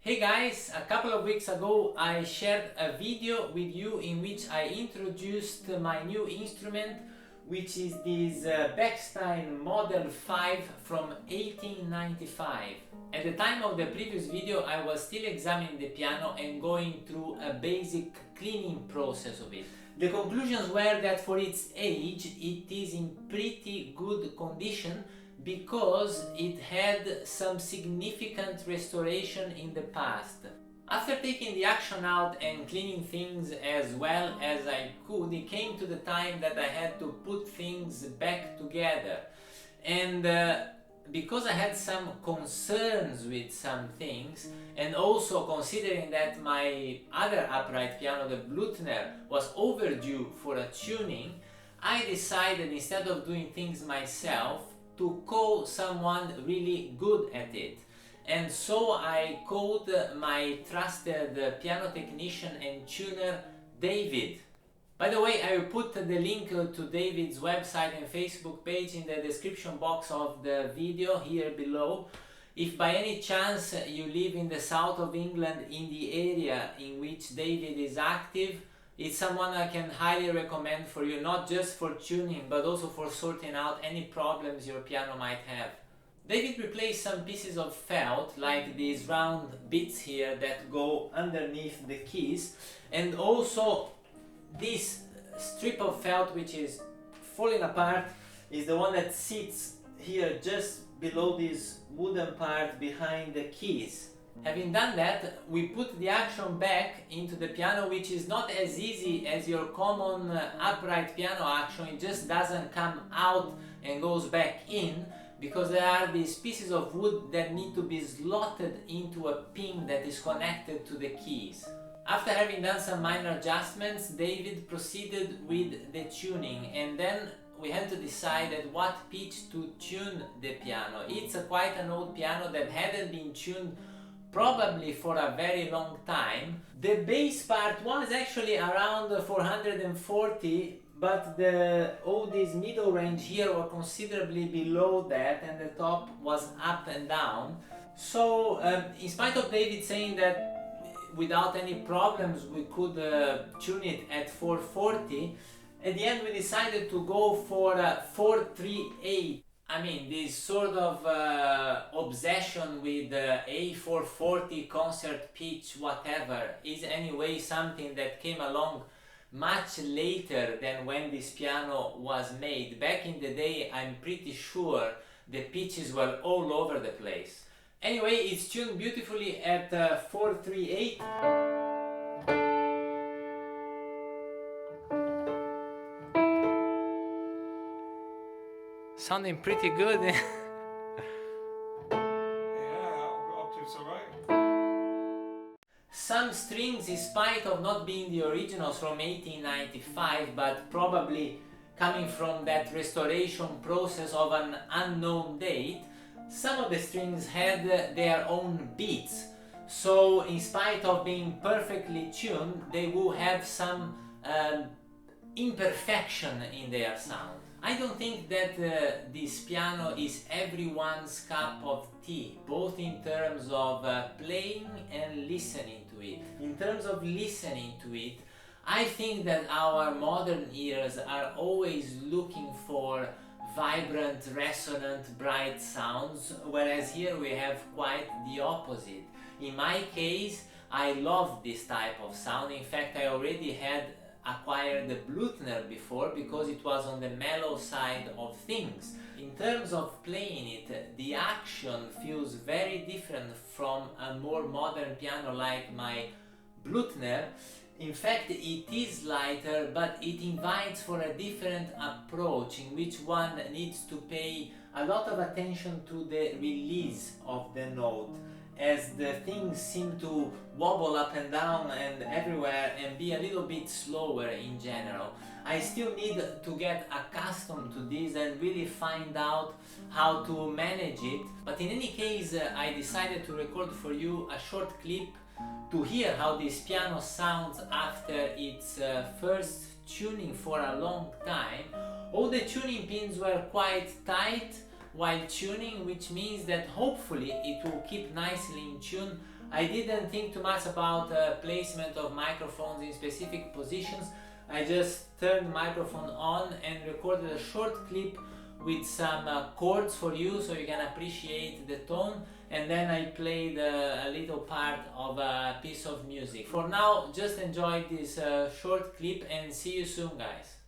Hey guys, a couple of weeks ago I shared a video with you in which I introduced my new instrument, which is this Bechstein Model V from 1895. At the time of the previous video I was still examining the piano and going through a basic cleaning process of it. The conclusions were that for its age it is in pretty good condition because it had some significant restoration in the past. After taking the action out and cleaning things as well as I could, it came to the time that I had to put things back together. And because I had some concerns with some things, and also considering that my other upright piano, the Blüthner, was overdue for a tuning, I decided, instead of doing things myself, to call someone really good at it. And so I called my trusted piano technician and tuner, David. By the way, I will put the link to David's website and Facebook page in the description box of the video here below. If by any chance you live in the south of England, in the area in which David is active, it's someone I can highly recommend for you, not just for tuning, but also for sorting out any problems your piano might have. David replaced some pieces of felt, like these round bits here that go underneath the keys, and also this strip of felt which is falling apart is the one that sits here just below this wooden part behind the keys. Having done that, we put the action back into the piano, which is not as easy as your common upright piano action. It just doesn't come out and goes back in, because there are these pieces of wood that need to be slotted into a pin that is connected to the keys. After having done some minor adjustments, David proceeded with the tuning, and then we had to decide at what pitch to tune the piano. It's quite an old piano that hadn't been tuned probably for a very long time. The bass part was actually around 440, but all this middle range here were considerably below that, and the top was up and down. So in spite of David saying that without any problems we could tune it at 440, at the end we decided to go for 438. I mean, this sort of obsession with A440 concert pitch, whatever, is anyway something that came along much later than when this piano was made. Back in the day, I'm pretty sure the pitches were all over the place. Anyway, it's tuned beautifully at 438. Sounding pretty good. Yeah, octaves are right. Some strings, in spite of not being the originals from 1895, but probably coming from that restoration process of an unknown date, some of the strings had their own beats. So in spite of being perfectly tuned, they will have some imperfection in their sound. I don't think that this piano is everyone's cup of tea, both in terms of playing and listening to it. In terms of listening to it, I think that our modern ears are always looking for vibrant, resonant, bright sounds, whereas here we have quite the opposite. In my case, I love this type of sound. In fact, I already had acquired the Blüthner before because it was on the mellow side of things. In terms of playing it, the action feels very different from a more modern piano like my Blüthner. In fact, it is lighter, but it invites for a different approach in which one needs to pay a lot of attention to the release of the note, as the things seem to wobble up and down and everywhere and be a little bit slower in general. I still need to get accustomed to this and really find out how to manage it. But in any case, I decided to record for you a short clip to hear how this piano sounds after its first tuning for a long time. All the tuning pins were quite tight, while tuning, which means that hopefully it will keep nicely in tune. I didn't think too much about placement of microphones in specific positions. I just turned the microphone on and recorded a short clip with some chords for you so you can appreciate the tone, and then I played a little part of a piece of music. For now, just enjoy this short clip and see you soon, guys.